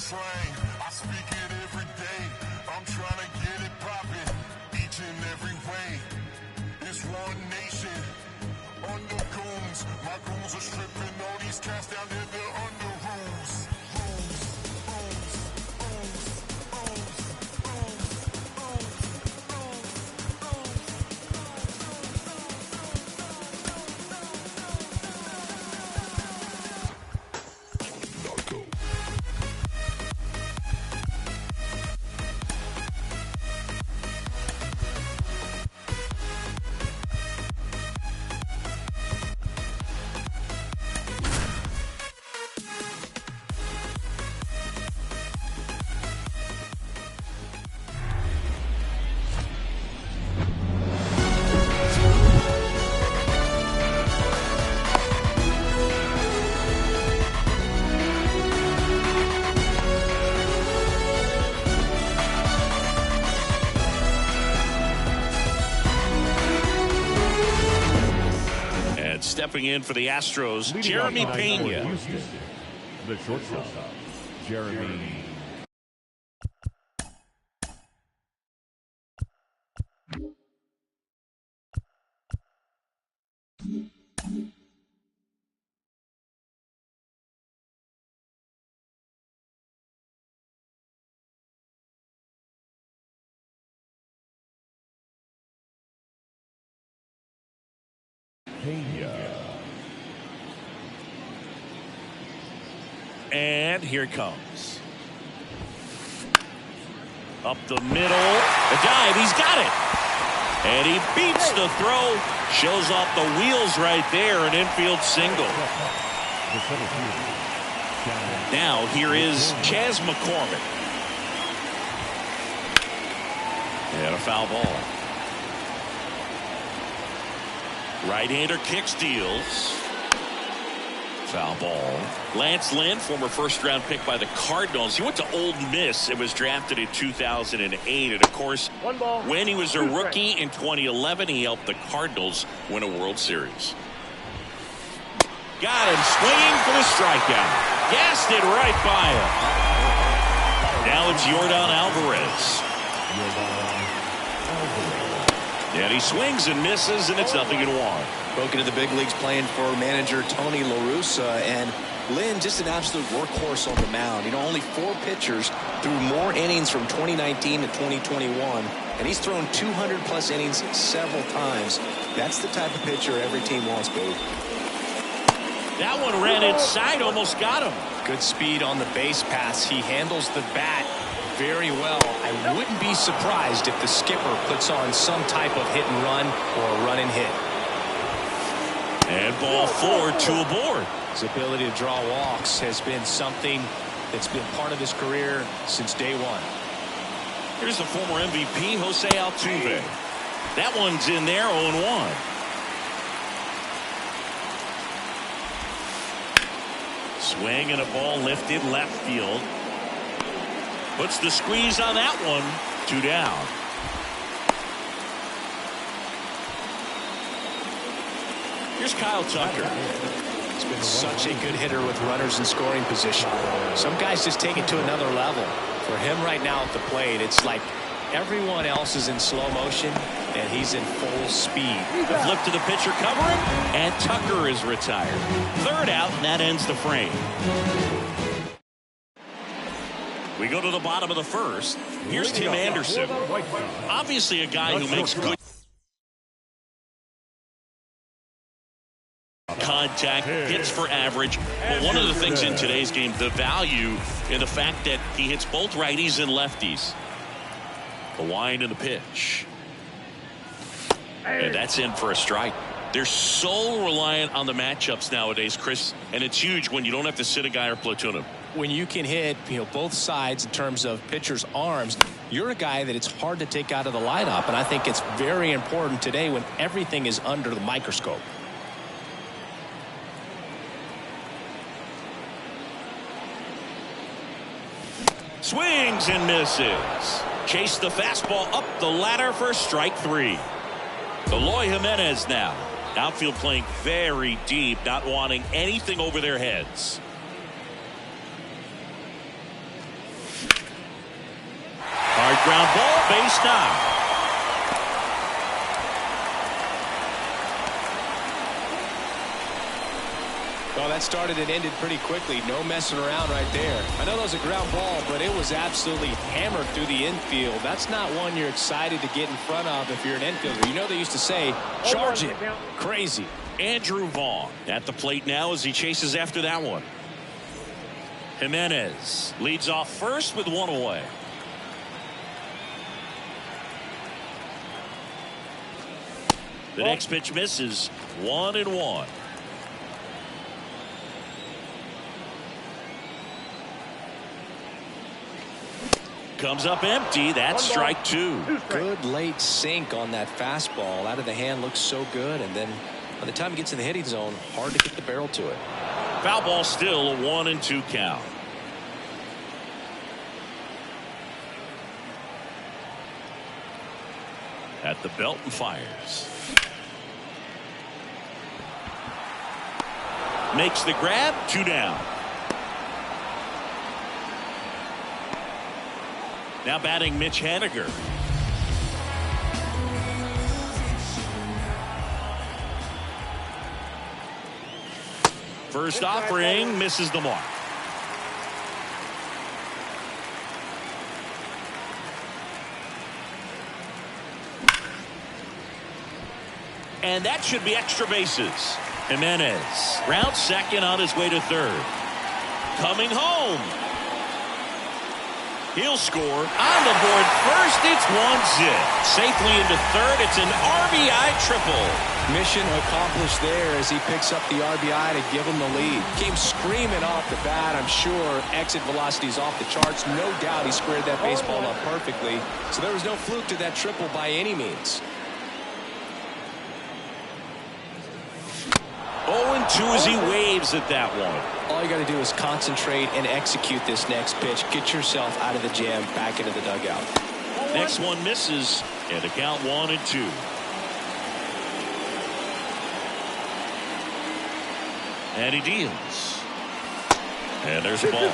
slang, I speak it every day. I'm trying to get it poppin' each and every way. It's one nation under goons. My goons are stripping all these cats down there, they're under rules. Stepping in for the Astros, Jeremy Pena. The shortstop, Jeremy. And here it comes. Up the middle. The dive. He's got it. And he beats the throw. Shows off the wheels right there. An infield single. Now here is Chas McCormick. And a foul ball. Right-hander kick steals. Foul ball. Lance Lynn, former first-round pick by the Cardinals. He went to Ole Miss and was drafted in 2008. And, of course, when he was a rookie in 2011, he helped the Cardinals win a World Series. Got him swinging for the strikeout. Gassed it right by him. Now it's Yordan Alvarez. And he swings and misses, and it's 0-1. Broken to the big leagues playing for manager Tony La Russa, and Lynn just an absolute workhorse on the mound. You know, only 4 pitchers threw more innings from 2019 to 2021, and he's thrown 200+ innings several times. That's the type of pitcher every team wants, baby. That one ran inside, almost got him. Good speed on the base pass. He handles the bat very well. I wouldn't be surprised if the skipper puts on some type of hit and run or a run and hit. And ball 4, 2 aboard. His ability to draw walks has been something that's been part of his career since day one. Here's the former MVP, Jose Altuve. That one's in there, 0-1. Swing and a ball lifted left field. Puts the squeeze on that one. 2 down. Here's Kyle Tucker. He's been such a good hitter with runners in scoring position. Some guys just take it to another level. For him right now at the plate, it's like everyone else is in slow motion and he's in full speed. The flip to the pitcher, cover him, and Tucker is retired. 3rd out, and that ends the frame. We go to the bottom of the 1st. Here's Tim Anderson. Obviously a guy who makes good contact, hits for average. But one of the things in today's game, the value in the fact that he hits both righties and lefties. The wind and the pitch. And that's in for a strike. They're so reliant on the matchups nowadays, Chris, and it's huge when you don't have to sit a guy or platoon him. When you can hit, both sides in terms of pitchers' arms, you're a guy that it's hard to take out of the lineup, and I think it's very important today when everything is under the microscope. Swings and misses. Chase the fastball up the ladder for strike 3. Eloy Jimenez now. Outfield playing very deep, not wanting anything over their heads. ground ball, base knock. Well, that started and ended pretty quickly. No messing around right there. I know that was a ground ball, but it was absolutely hammered through the infield. That's not one you're excited to get in front of if you're an infielder. You know they used to say, charge it. Crazy. Andrew Vaughn at the plate now as he chases after that one. Jimenez leads off first with one away. The next pitch misses. 1-1. Comes up empty. That's strike two. Good late sink on that fastball. Out of the hand looks so good, and then by the time it gets in the hitting zone, hard to get the barrel to it. Foul ball, still a 1-2 count. At the belt and fires. Makes the grab. 2 down. Now batting Mitch Haniger. First offering misses the mark. And that should be extra bases. Jimenez rounds second on his way to third. Coming home. He'll score on the board first. It's 1-0. Safely into third. It's an RBI triple. Mission accomplished there as he picks up the RBI to give him the lead. Came screaming off the bat. I'm sure exit velocity's off the charts. No doubt he squared that baseball up perfectly. So there was no fluke to that triple by any means. 0-2 as he waves at that one. All you got to do is concentrate and execute this next pitch. Get yourself out of the jam, back into the dugout. Next one misses, and a count 1-2. And he deals. And there's a ball.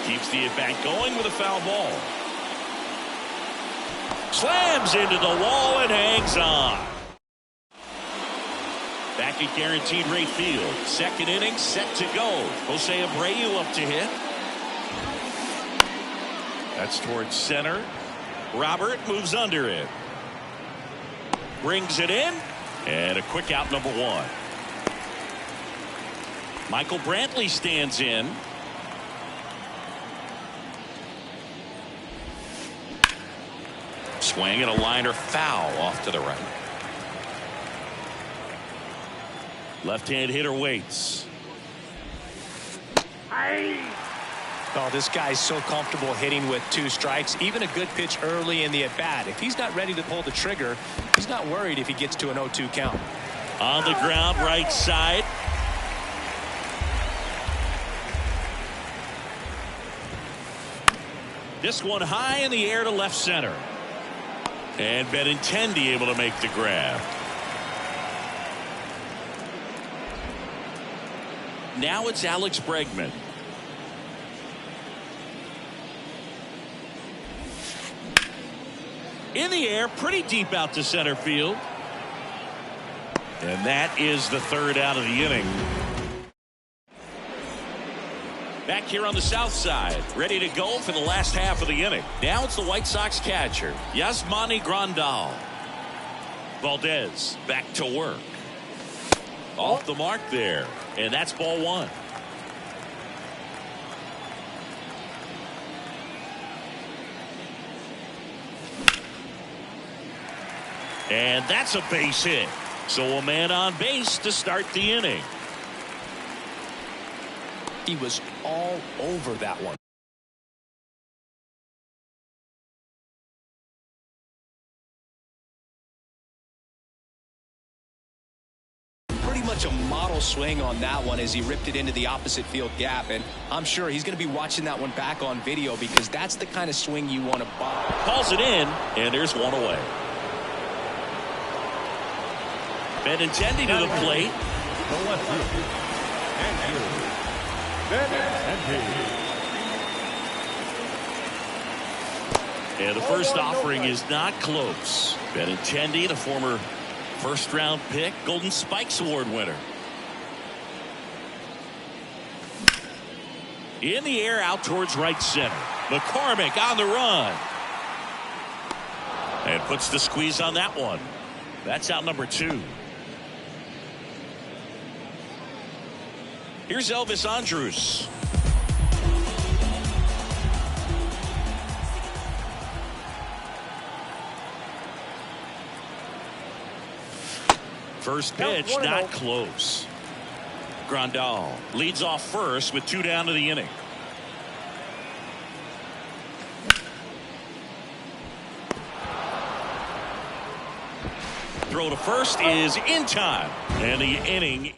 Keeps the at-bat going with a foul ball. Slams into the wall and hangs on. Back at guaranteed rate field. Second inning set to go. Jose Abreu up to hit. That's towards center. Robert moves under it. Brings it in. And a quick out, number 1. Michael Brantley stands in. Swing and a liner foul off to the right. Left-hand hitter waits. Oh, this guy's so comfortable hitting with 2 strikes. Even a good pitch early in the at-bat. If he's not ready to pull the trigger, he's not worried if he gets to an 0-2 count. On the ground, right side. This one high in the air to left center. And Benintendi able to make the grab. Now it's Alex Bregman. In the air, pretty deep out to center field. And that is the third out of the inning. Back here on the south side, ready to go for the last half of the inning. Now it's the White Sox catcher, Yasmani Grandal. Valdez back to work. Off the mark there, and that's ball 1. And that's a base hit. So a man on base to start the inning. He was all over that one. Pretty much a model swing on that one as he ripped it into the opposite field gap, and I'm sure he's going to be watching that one back on video because that's the kind of swing you want to buy. Calls it in, and there's one away. Benintendi to the plate. The left fielder, And the first offering is not close. Benintendi, the former first-round pick, Golden Spikes Award winner. In the air, out towards right center. McCormick on the run. And puts the squeeze on that one. That's out number 2. Here's Elvis Andrus. First pitch, not close. Grandal leads off first with 2 down to the inning. Throw to first is in time. And the inning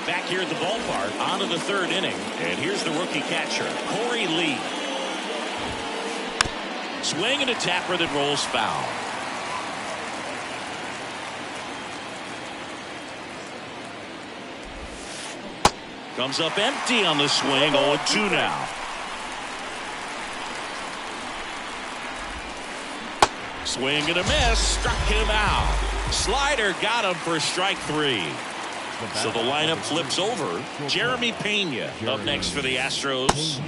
back here at the ballpark, on to the 3rd inning. And here's the rookie catcher, Corey Lee. Swing and a tapper that rolls foul. Comes up empty on the swing. 0-2 now. Swing and a miss. Struck him out. Slider got him for strike 3. So the lineup flips over. Jeremy Pena up next for the Astros.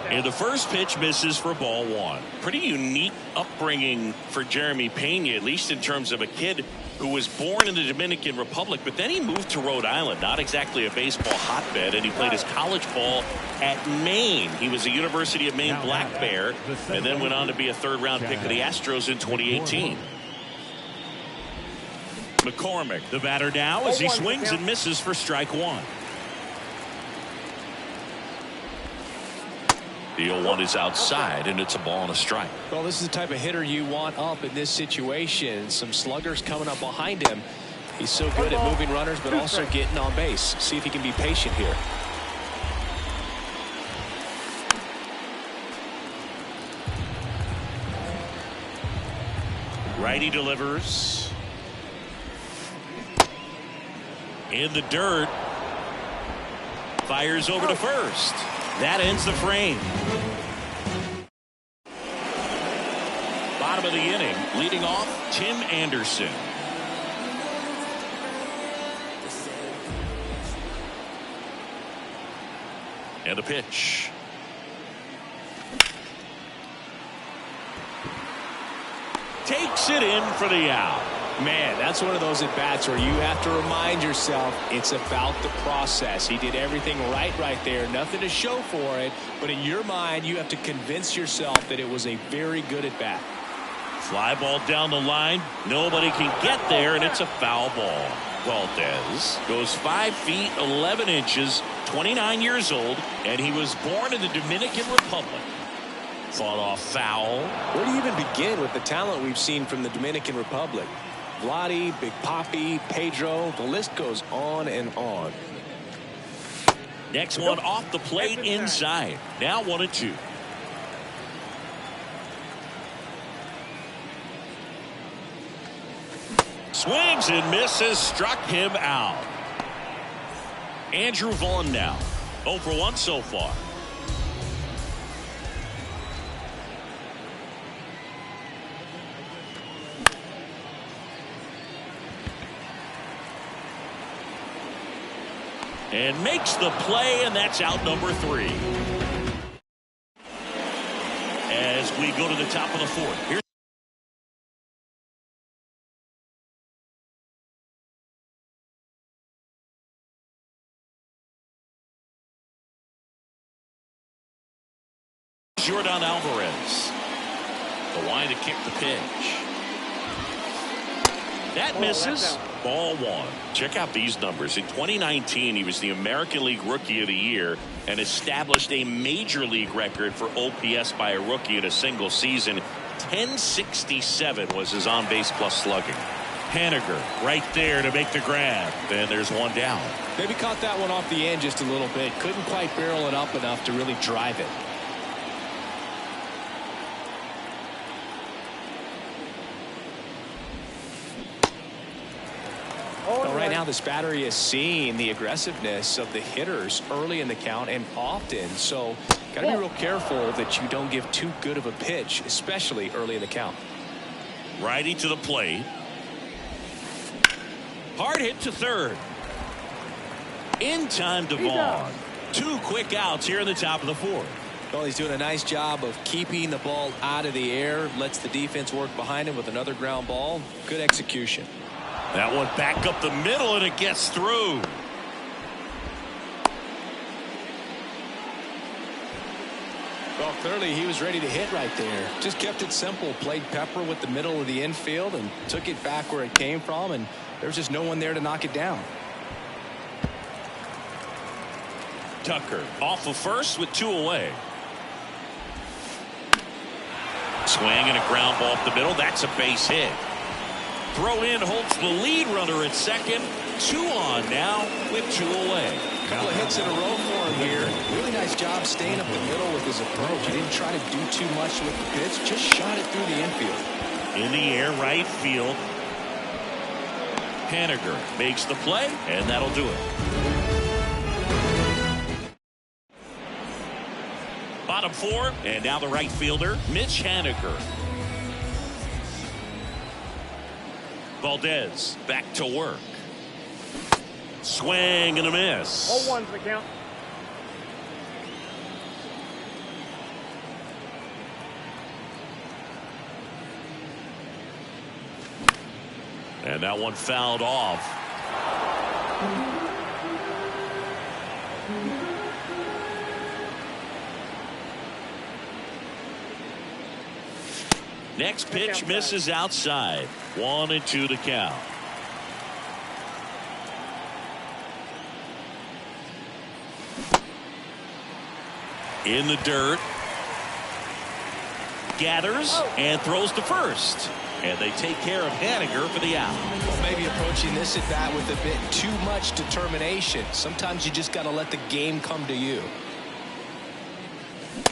And the first pitch misses for ball 1. Pretty unique upbringing for Jeremy Pena, at least in terms of a kid who was born in the Dominican Republic, but then he moved to Rhode Island, not exactly a baseball hotbed, and he played his college ball at Maine. He was a University of Maine Black Bear, and then went on to be a 3rd-round pick of the Astros in 2018. McCormick, the batter now, as he swings and misses for strike 1. The 0-1 is outside, and it's a ball and a strike. Well, this is the type of hitter you want up in this situation. Some sluggers coming up behind him. He's so good at moving runners, but also getting on base. See if he can be patient here. Righty delivers. In the dirt. Fires over to first. That ends the frame. Bottom of the inning, leading off, Tim Anderson. And a pitch. Takes it in for the out. Man, that's one of those at-bats where you have to remind yourself it's about the process. He did everything right there. Nothing to show for it. But in your mind, you have to convince yourself that it was a very good at-bat. Fly ball down the line. Nobody can get there, and it's a foul ball. Valdez goes 5 feet 11 inches, 29 years old, and he was born in the Dominican Republic. Fought off foul. Where do you even begin with the talent we've seen from the Dominican Republic? Vladdy, Big Papi, Pedro, the list goes on and on. Next one off the plate inside. Now 1-2. Swings and misses, struck him out. Andrew Vaughn now 0 for 1 so far. And makes the play, and that's out number 3. As we go to the top of the 4th. Here's Jordan Alvarez. The line to kick the pitch. That misses. Ball 1. Check out these numbers. In 2019, he was the American League Rookie of the Year and established a Major League record for OPS by a rookie in a single season. 1067 was his on-base plus slugging. Haniger right there to make the grab. Then there's one down. Maybe caught that one off the end just a little bit. Couldn't quite barrel it up enough to really drive it. Well, right now, this battery is seeing the aggressiveness of the hitters early in the count and often. So, got to be real careful that you don't give too good of a pitch, especially early in the count. Righty to the plate. Hard hit to third. In time to Vaughn. 2 quick outs here in the top of the 4th. Well, he's doing a nice job of keeping the ball out of the air. Lets the defense work behind him with another ground ball. Good execution. That one back up the middle, and it gets through. Well, clearly he was ready to hit right there. Just kept it simple. Played pepper with the middle of the infield and took it back where it came from, and there's just no one there to knock it down. Tucker off of first with 2 away. Swing and a ground ball up the middle. That's a base hit. Throw in holds the lead runner at second. 2 on now with 2 away. Couple of hits in a row for him here. Really nice job staying up the middle with his approach. He didn't try to do too much with the pitch. Just shot it through the infield. In the air, right field. Haniger makes the play, and that'll do it. Bottom 4, and now the right fielder, Mitch Haniger. Valdez back to work. Swing and a miss. 0-1's the count. And that one fouled off. Next pitch misses outside. 1-2 to count. In the dirt. Gathers and throws to first. And they take care of Haniger for the out. Well, maybe approaching this at bat with a bit too much determination. Sometimes you just got to let the game come to you.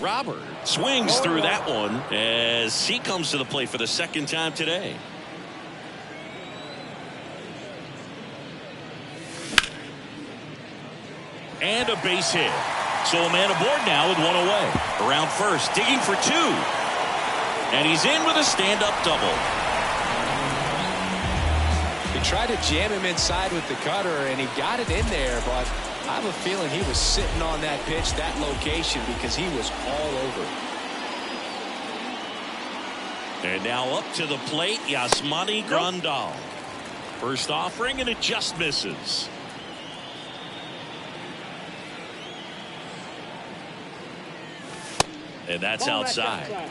Robert swings through that one as he comes to the plate for the 2nd time today. And a base hit. So a man aboard now with 1 away. Around first, digging for 2. And he's in with a stand-up double. He tried to jam him inside with the cutter, and he got it in there, but I have a feeling he was sitting on that pitch, that location, because he was all over. And now up to the plate, Yasmani Grandal. First offering, and it just misses. And that's outside.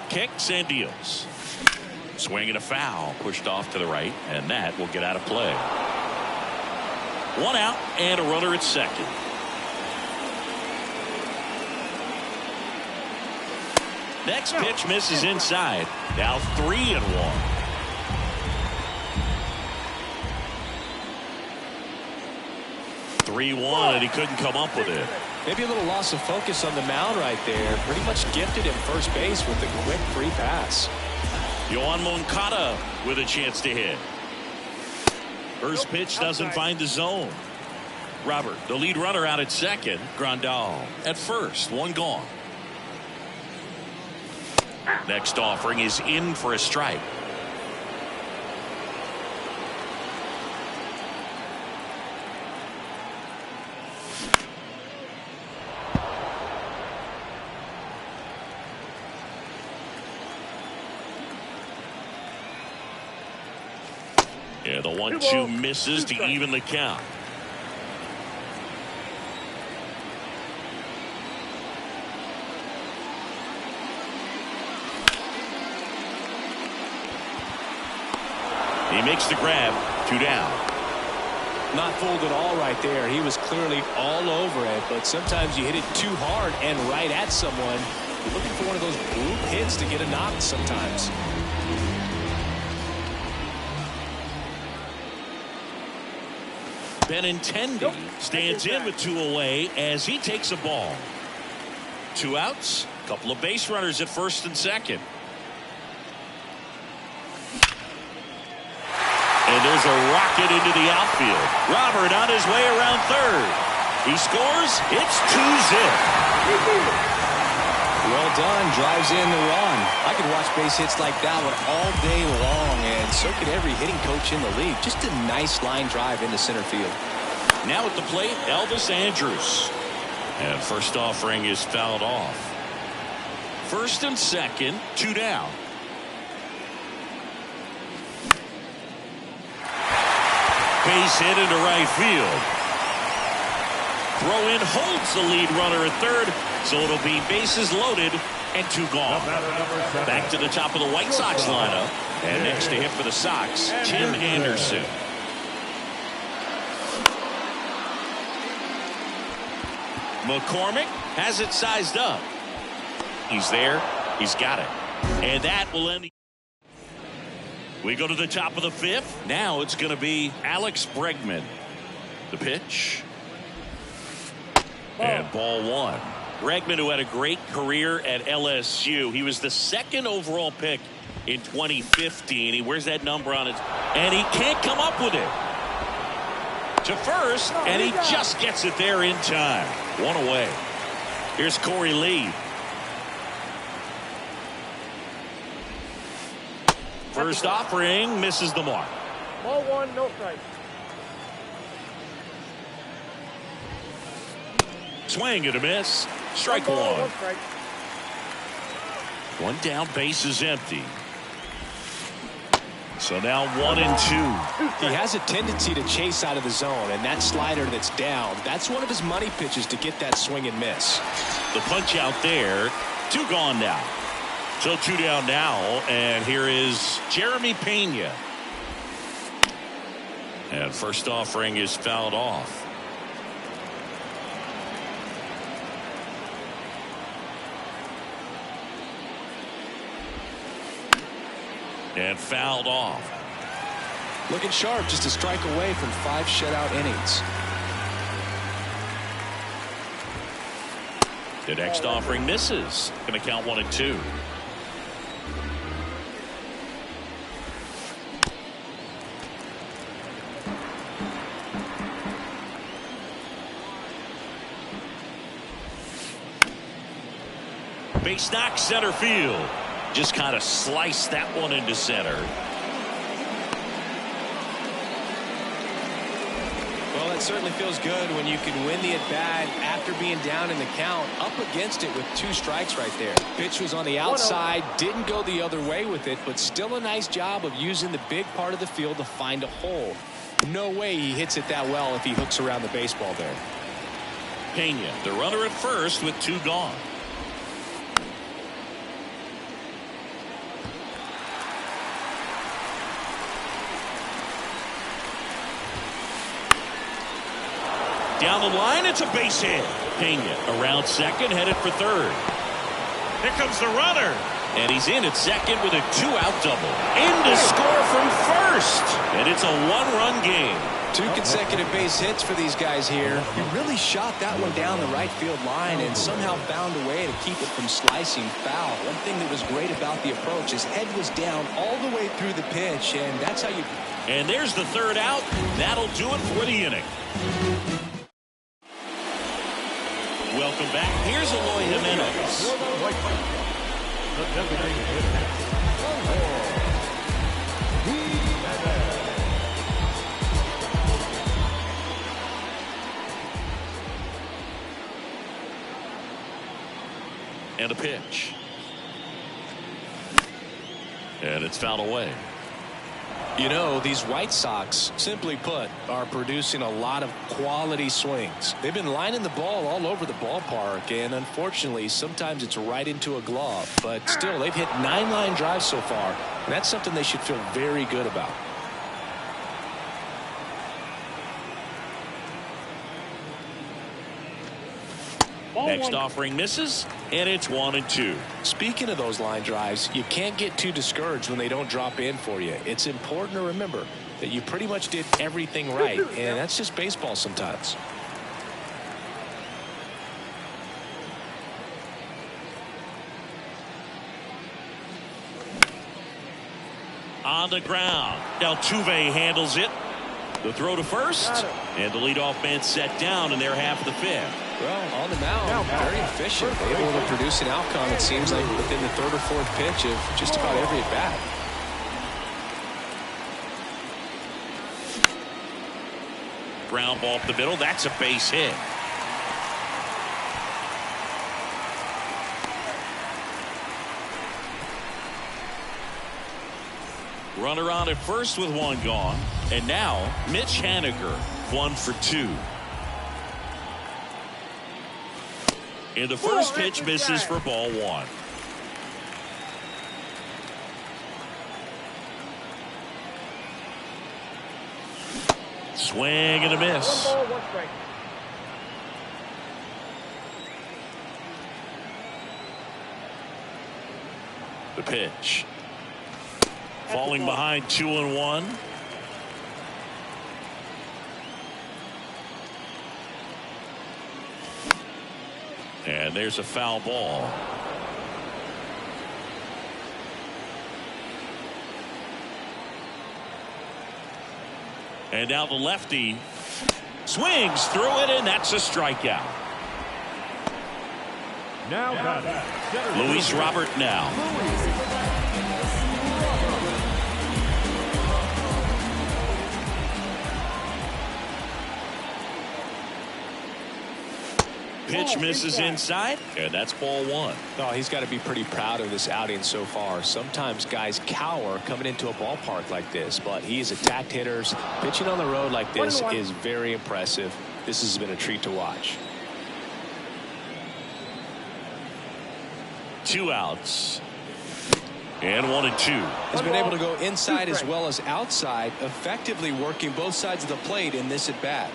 Kicks and deals. Swing and a foul. Pushed off to the right, and that will get out of play. 1 out and a runner at second. Next pitch misses inside. Now 3-1. 3-1, and he couldn't come up with it. Maybe a little loss of focus on the mound right there. Pretty much gifted him first base with a quick free pass. Yohan Moncada with a chance to hit. First pitch doesn't find the zone. Robert, the lead runner, out at second. Grandal at first. 1 gone. Next offering is in for a strike. Yeah, the 1-2 misses to even the count. He makes the grab. 2 down. Not fooled at all right there. He was clearly all over it, but sometimes you hit it too hard and right at someone. You're looking for one of those group hits to get a knock sometimes. Benintendi stands in with 2 away as he takes a ball. 2 outs, couple of base runners at first and second. And there's a rocket into the outfield. Robert on his way around third. He scores. It's 2-zip. Well done. Drives in the run. I could watch base hits like that one all day long, and so could every hitting coach in the league. Just a nice line drive into center field. Now at the plate, Elvis Andrus. And first offering is fouled off. First and second, 2 down. Base hit into right field. Throw in holds the lead runner at third, so it'll be bases loaded and 2 gone. Back to the top of the White Sox lineup, and next to him for the Sox, Tim Anderson. McCormick has it sized up. He's there. He's got it. And that will end. We go to the top of the 5th. Now it's going to be Alex Bregman. The pitch. And ball 1. Bregman, who had a great career at LSU. He was the 2nd overall pick in 2015. He wears that number on his. And he can't come up with it. To first, and he just gets it there in time. 1 away. Here's Corey Lee. First offering misses the mark. Ball 1, no strike. Swing and a miss. Strike 1. 1 down, base is empty. So now 1 and 2. He has a tendency to chase out of the zone, and that slider that's down, that's one of his money pitches to get that swing and miss. The punch out there. 2 gone now. So 2 down now, and here is Jeremy Pena. And first offering is fouled off. And fouled off. Looking sharp, just a strike away from 5 shutout innings. The next offering misses. Going to count 1 and 2. Base knock center field. Just kind of sliced that one into center. Well, that certainly feels good when you can win the at-bat after being down in the count, up against it with 2 strikes right there. Pitch was on the outside, didn't go the other way with it, but still a nice job of using the big part of the field to find a hole. No way he hits it that well if he hooks around the baseball there. Pena, the runner at first with 2 gone. Down the line, it's a base hit. Pena around second, headed for third. Here comes the runner. And he's in at second with a 2-out double. In to score from first. And it's a 1-run game. 2 consecutive base hits for these guys here. He really shot that one down the right field line and somehow found a way to keep it from slicing foul. One thing that was great about the approach, his head was down all the way through the pitch, and that's how you... And there's the 3rd out. That'll do it for the inning. Welcome back. Here's Eloy Jimenez. And a pitch. And it's fouled away. You know, these White Sox, simply put, are producing a lot of quality swings. They've been lining the ball all over the ballpark, and unfortunately, sometimes it's right into a glove. But still, they've hit 9 line drives so far, and that's something they should feel very good about. Next offering misses, and it's 1 and 2. Speaking of those line drives, you can't get too discouraged when they don't drop in for you. It's important to remember that you pretty much did everything right, and that's just baseball sometimes. On the ground. Altuve handles it. The throw to first. And the leadoff man set down in their half of the fifth. Well, on the mound, very efficient. Able to produce an outcome, it seems like, within the third or fourth pitch of just about every at-bat. Ground ball up the middle. That's a base hit. Runner on at first with one gone. And now Mitch Haniger, 1 for 2. And the first pitch misses for ball 1. Swing and a miss. 1 ball, 1 strike. The pitch. Falling behind 2-1. And there's a foul ball. And now the lefty swings through it, and that's a strikeout. Now batting, Luis Robert now. Pitch misses inside, and that's ball 1. Oh, he's got to be pretty proud of this outing so far. Sometimes guys cower coming into a ballpark like this, but he's attacked hitters. Pitching on the road like this is very impressive. This has been a treat to watch. 2 outs. And 1 and 2. Has been able to go inside as well as outside, effectively working both sides of the plate in this at bat.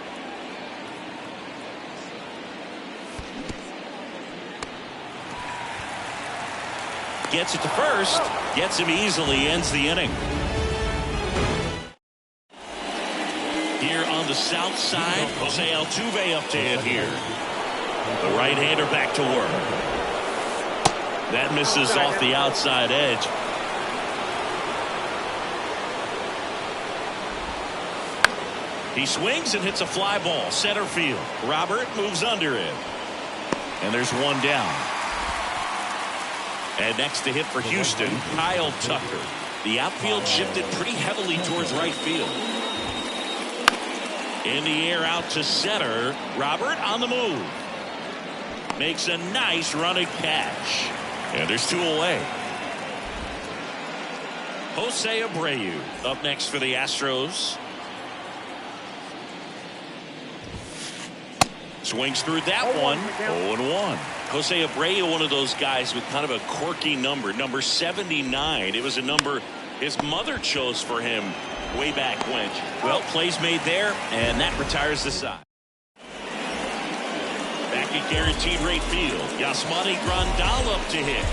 Gets it to first. Gets him easily. Ends the inning. Here on the south side, Jose Altuve up to hit here. The right-hander back to work. That misses off the outside edge. He swings and hits a fly ball. Center field. Robert moves under it. And there's one down. And next to hit for Houston, Kyle Tucker. The outfield shifted pretty heavily towards right field. In the air out to center. Robert on the move. Makes a nice running catch. And there's 2 away. Jose Abreu up next for the Astros. Swings through that one. 0-1. Jose Abreu, one of those guys with kind of a quirky number. Number 79. It was a number his mother chose for him way back when. Well, plays made there, and that retires the side. Back at guaranteed rate field. Yasmani Grandal up to hit.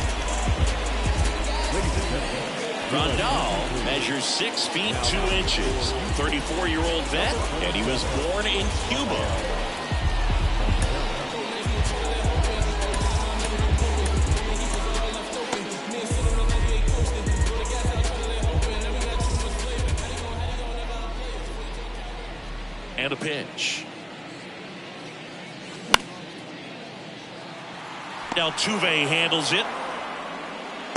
Grandal measures 6 feet 2 inches. 34-year-old vet, and he was born in Cuba. And a pitch. Altuve handles it.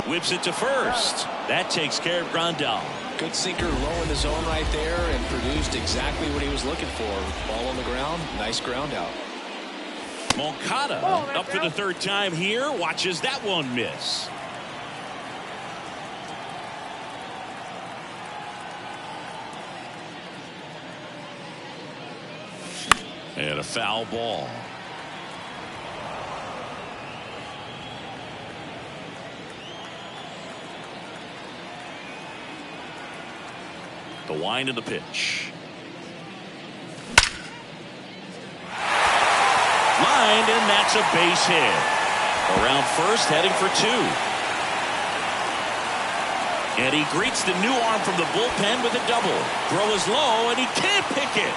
Whips it to first. That takes care of Grandal. Good sinker low in the zone right there and produced exactly what he was looking for. Ball on the ground. Nice ground out. Moncada up for the 3rd time here. Watches that one miss. And a foul ball. The wind of the pitch. Lined, and that's a base hit. Around first, heading for 2. And he greets the new arm from the bullpen with a double. Throw is low, and he can't pick it.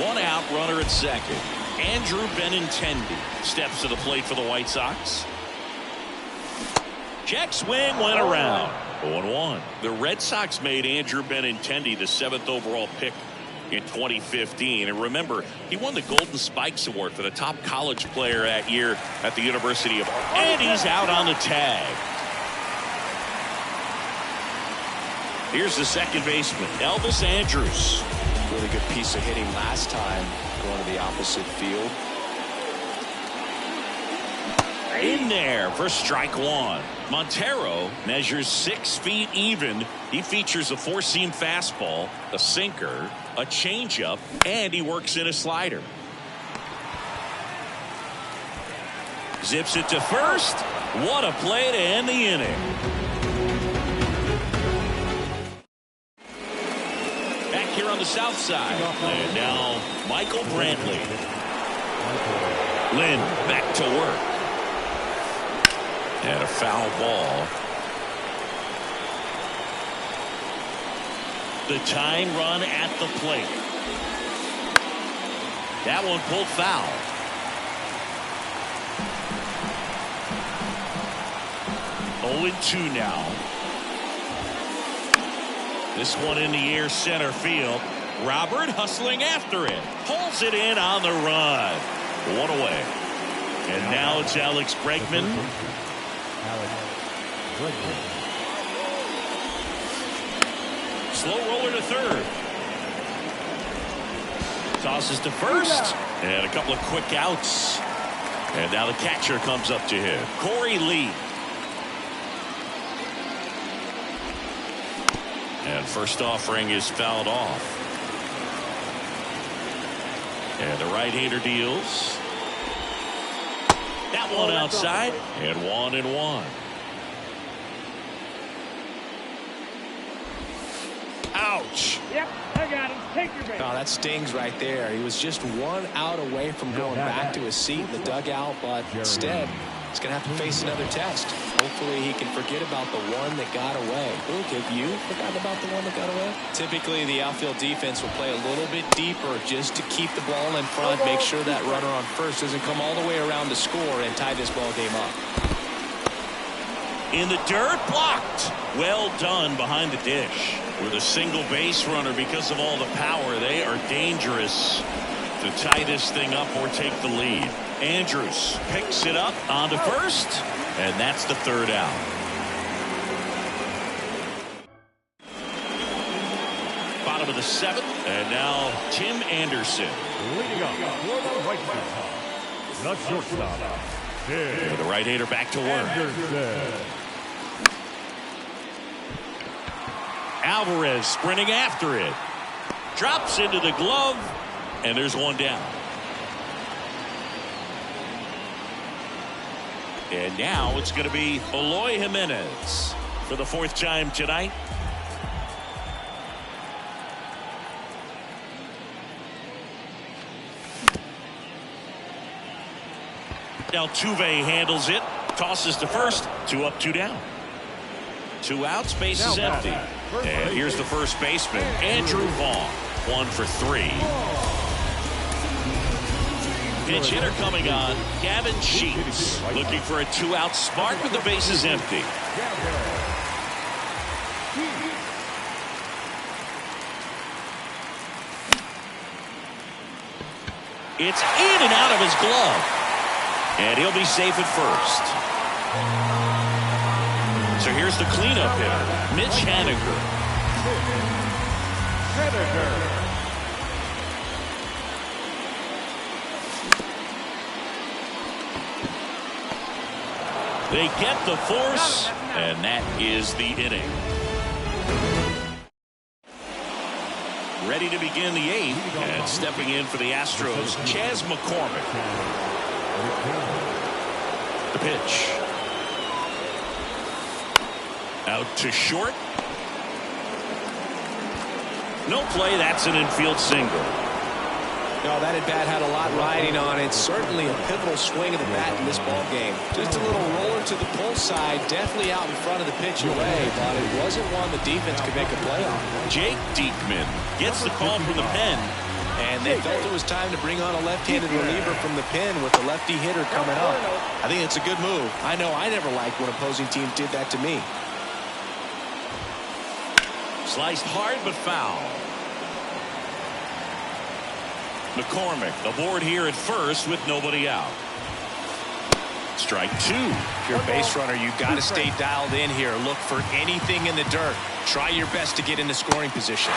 One out, runner at second. Andrew Benintendi steps to the plate for the White Sox. Check swing went around. 0-1. The Red Sox made Andrew Benintendi the 7th overall pick in 2015. And remember, he won the Golden Spikes Award for the top college player that year at the University of... And he's out on the tag. Here's the second baseman, Elvis Andrus. Really good piece of hitting last time, going to the opposite field. In there for strike one. Montero measures 6 feet even. He features a 4-seam fastball, a sinker, a changeup, and he works in a slider. Zips it to first. What a play to end the inning. Back here on the south side. And now Michael Brantley. Lynn back to work. And a foul ball. The tying run at the plate. That one pulled foul. Oh, 0-2 now. This one in the air center field. Robert hustling after it. Pulls it in on the run. One away. And now it's Alex Bregman. Slow roller to third. Tosses to first. And a couple of quick outs. And now the catcher comes up to him. Corey Lee. And first offering is fouled off. And the right-hander deals. That one outside. And 1-1. Ouch. Yep, I got him. Take your base. Oh, that stings right there. He was just 1 out away from going back to his seat in the dugout, but instead he's going to have to face another test. Hopefully he can forget about the one that got away. Luke, have you forgotten about the one that got away? Typically the outfield defense will play a little bit deeper just to keep the ball in front, make sure that runner on first doesn't come all the way around to score and tie this ball game up. In the dirt, blocked. Well done behind the dish. With a single base runner, because of all the power, they are dangerous to tie this thing up or take the lead. Andrus picks it up onto first, and that's the third out. Bottom of the 7th, and now Tim Anderson. Leading up for the White Sox, the shortstop, The right-hander back to work. Anderson. Alvarez sprinting after it. Drops into the glove, and there's one down. And now it's going to be Eloy Jimenez for the 4th time tonight. Altuve handles it. Tosses to first. 2 up, 2 down. 2 outs, base is empty. And here's the first baseman, Andrew Vaughn. 1 for 3. Pitch hitter coming on, Gavin Sheets. Looking for a 2-out spark with the bases empty. It's in and out of his glove. And he'll be safe at first. So here's the cleanup hitter, Mitch Haniger. They get the force, and that is the inning. Ready to begin the 8th, and stepping in for the Astros, Chas McCormick. The pitch. Out to short. No play. That's an infield single. No, that at-bat had a lot riding on it. Certainly a pivotal swing of the bat in this ball game. Just a little roller to the pull side. Definitely out in front of the pitch away, but it wasn't one the defense could make a play on. Jake Diekman gets the call from the pen. And they felt it was time to bring on a left-handed reliever from the pen with the lefty hitter coming up. I think it's a good move. I know I never liked when opposing teams did that to me. Sliced hard but foul. McCormick aboard here at first with nobody out. Strike two. If you're a base runner, you've got to stay dialed in here. Look for anything in the dirt. Try your best to get into scoring position.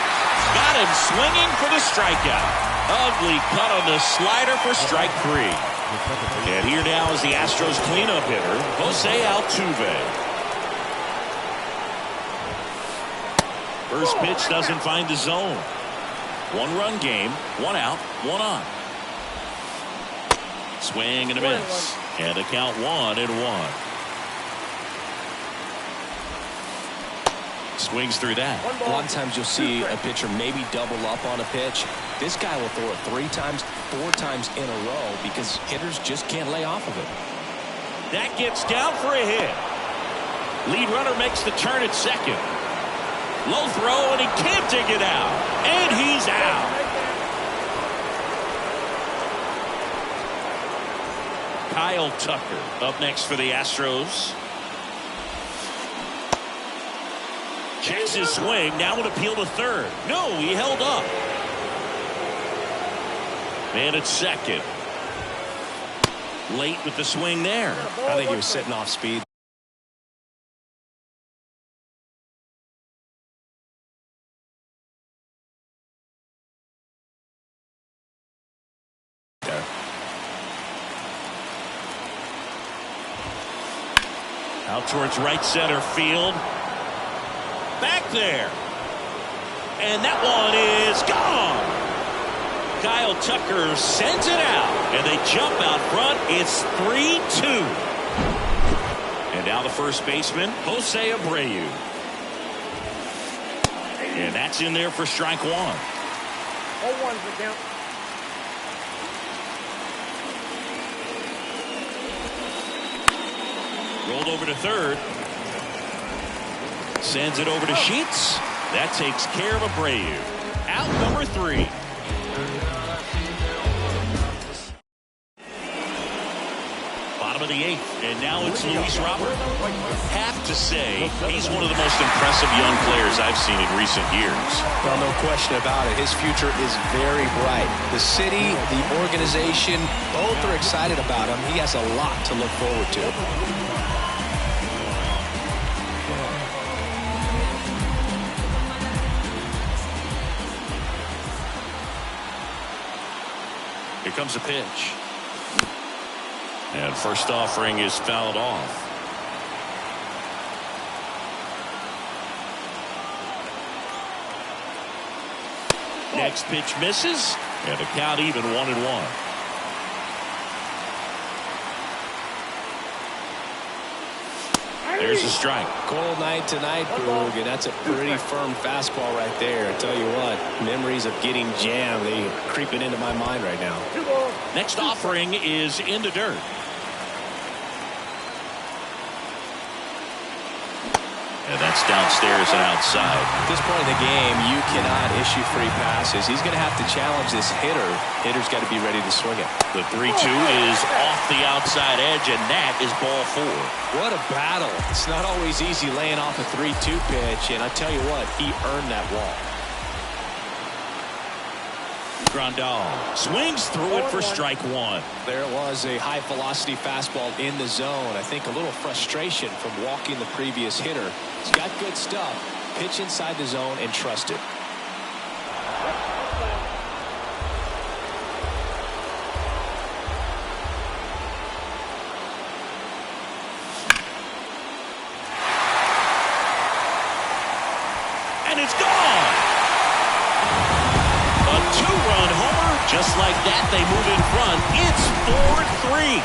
Got him swinging for the strikeout. Ugly cut on the slider for strike three. And here now is the Astros cleanup hitter, Jose Altuve. First pitch doesn't find the zone. 1-run game, 1 out, 1 on. Swing and a miss. And a count 1-1. Swings through that. A lot of times you'll see a pitcher maybe double up on a pitch. This guy will throw it 3 times, 4 times in a row because hitters just can't lay off of it. That gets down for a hit. Lead runner makes the turn at second. Low throw, and he can't dig it out. And he's out. Kyle Tucker up next for the Astros. Checks his swing. Now would appeal to third. No, he held up. Man at second. Late with the swing there. I think he was sitting off speed. Out towards right center field. Back there. And that one is gone. Kyle Tucker sends it out. And they jump out front. It's 3-2. And now the first baseman, Jose Abreu. And that's in there for strike 1. 0-1 for count. Rolled over to third. Sends it over to Sheets. That takes care of Abreu. Out number 3. Bottom of the 8th. And now it's Luis Robert. Have to say, he's one of the most impressive young players I've seen in recent years. Well, no question about it. His future is very bright. The city, the organization, both are excited about him. He has a lot to look forward to. Here comes a pitch. And first offering is fouled off. Next pitch misses. And the count even 1-1. There's a strike. Cold night tonight, Boog, and that's a pretty firm fastball right there. I tell you what, memories of getting jammed, they creeping into my mind right now. Next offering is in the dirt. And that's downstairs and outside. At this point in the game, you cannot issue free passes. He's going to have to challenge this hitter. Hitter's got to be ready to swing it. The 3-2 is off the outside edge, and that is ball 4. What a battle. It's not always easy laying off a 3-2 pitch, and I tell you what, he earned that walk. Grandal swings through it for strike 1. There it was, a high-velocity fastball in the zone. I think a little frustration from walking the previous hitter. He's got good stuff. Pitch inside the zone and trust it. And it's gone. A 2-run homer. Just like that, they move in front. It's 4-3.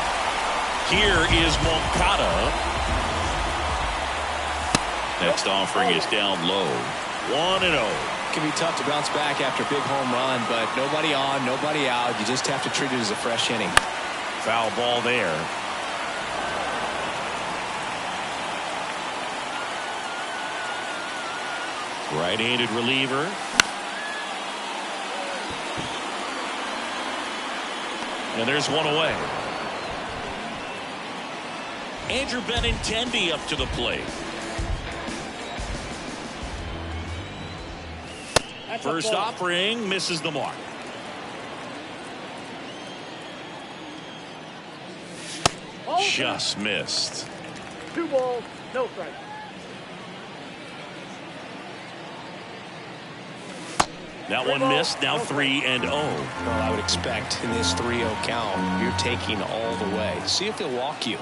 Here is Moncada. Next offering is down low. 1-0. It can be tough to bounce back after a big home run, but nobody on, nobody out. You just have to treat it as a fresh inning. Foul ball there. Right-handed reliever. And there's one away. Andrew Benintendi up to the plate. First offering misses the mark. Just missed. 2 balls, no strikes. That one missed. Now 3-0. Well, I would expect in this 3-0 count, you're taking all the way. See if he'll walk you.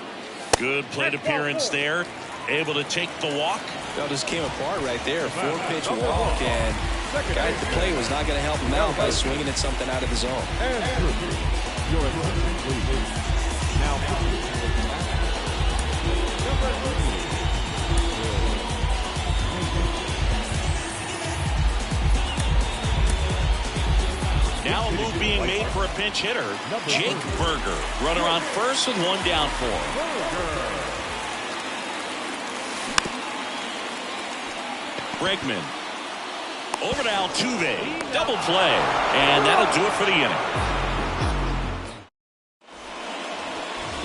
Good plate appearance there. Able to take the walk. That just came apart right there. 4-pitch walk, and the guy at the plate was not going to help him out by swinging at something out of the zone. Your attention, please. Now, Now a move being made for a pinch hitter. Jake Berger. Runner on first and one down for him. Bregman. Over to Altuve. Double play. And that'll do it for the inning.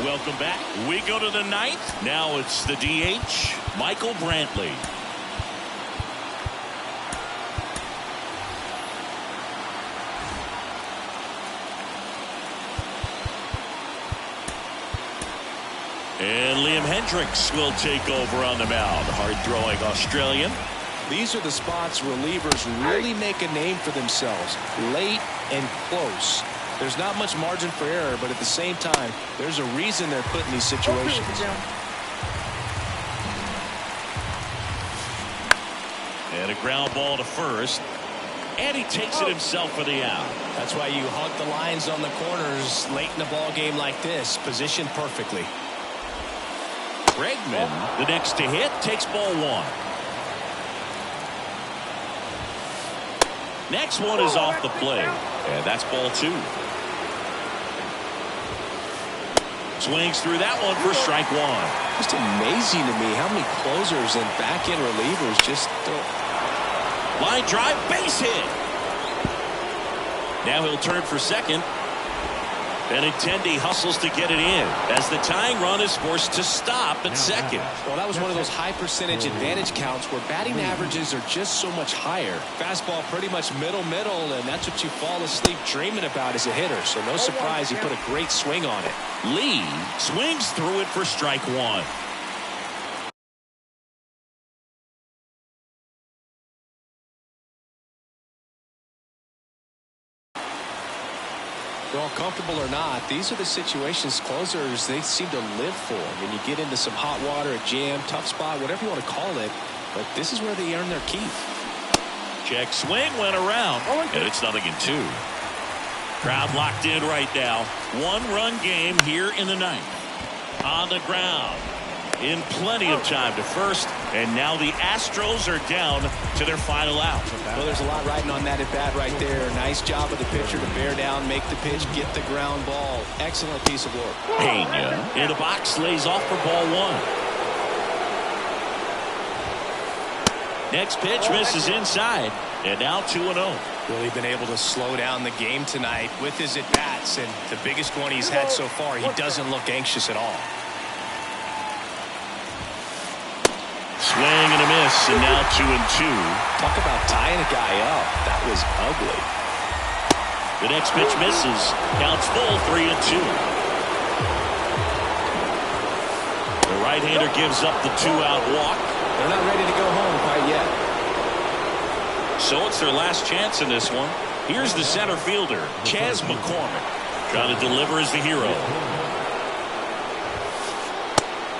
Welcome back. We go to the ninth. Now it's the DH, Michael Brantley. And Liam Hendricks will take over on the mound. Hard-throwing Australian. These are the spots relievers really make a name for themselves. Late and close. There's not much margin for error, but at the same time, there's a reason they're put in these situations. And a ground ball to first. And he takes it himself for the out. That's why you hug the lines on the corners late in the ball game like this. Positioned perfectly. Bregman, the next to hit, takes ball one. Next one is off the plate. And that's ball two. Swings through that one for strike one. Just amazing to me how many closers and back-end relievers just don't. Line drive, base hit. Now he'll turn for second. Benintendi hustles to get it in as the tying run is forced to stop at second. Well, that was one of those high percentage advantage counts where batting averages are just so much higher. Fastball pretty much middle, and that's what you fall asleep dreaming about as a hitter. So no surprise he put a great swing on it. Lee swings through it for strike one. Well, comfortable or not, these are the situations closers they seem to live for. When you get into some hot water, a jam, tough spot, whatever you want to call it, but this is where they earn their keep. Check swing went around, and it's 0-2. Crowd locked in right now. One-run game here in the ninth. On the ground. In plenty of time to first, and now the Astros are down to their final out. Well, there's a lot riding on that at bat right there. Nice job of the pitcher to bear down, make the pitch, get the ground ball. Excellent piece of work. Pena in the box lays off for ball one. Next pitch misses inside, and now 2-0. Really been able to slow down the game tonight with his at-bats, and the biggest one he's had so far, he doesn't look anxious at all. Swing and a miss, and now 2-2. Talk about tying a guy up. That was ugly. The next pitch misses. Counts full, 3-2. The right-hander gives up the 2-out walk. They're not ready to go home quite yet. So it's their last chance in this one. Here's the center fielder, Chas McCormick, trying to deliver as the hero.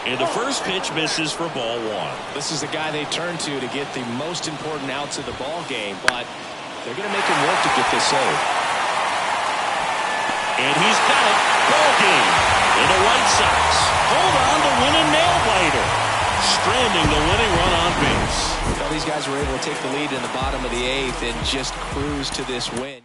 And the first pitch misses for ball one. This is the guy they turn to get the most important outs of the ball game, but they're going to make him work to get this save. And he's got it. Ball game. And the White Sox hold on to win a nail-biter, stranding the winning run on base. Well, these guys were able to take the lead in the bottom of the eighth and just cruise to this win.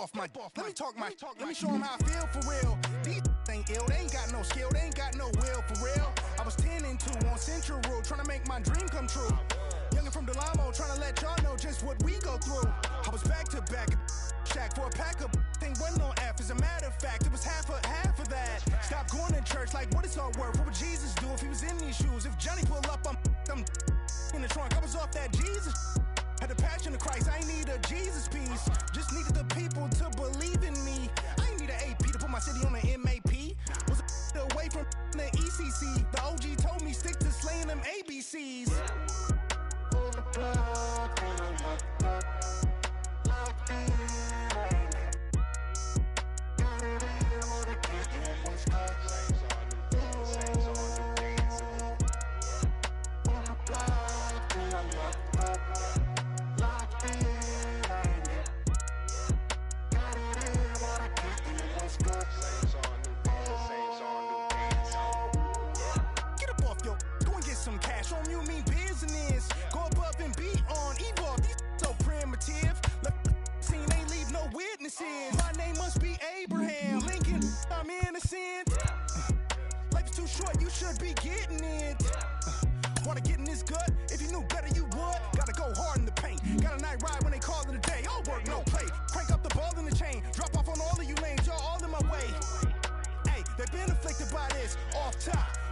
off my. Let me talk my. Let me show them how I feel for real. These ain't ill. They ain't got no skill. They ain't got no will for real. I was 10 and 2 on Central Road, trying to make my dream come true. Youngin' from Delamo, trying to let y'all know just what we go through. I was back to back, shack for a pack of. Thing wasn't on F. As a matter of fact, it was half of that. Stop going to church like what it's all worth. What would Jesus do if he was in these shoes? If Johnny pull up, I'm in the trunk. I was off that Jesus. Had a passion of Christ. I ain't need a Jesus piece. Just needed the people to believe in me. I ain't need an AP to put my city on the MAP. Was away from the ECC. The OG told me stick to slaying them ABCs. My name must be Abraham Lincoln. I'm innocent. Life is too short. You should be getting it. Wanna get in this gut? If you knew better, you would. Gotta go hard in the paint. Got a night ride when they call it a day. All work, no play. Crank up the ball in the chain. Drop off on all of you lanes. Y'all all in my way. Hey, they've been afflicted by this. Off top.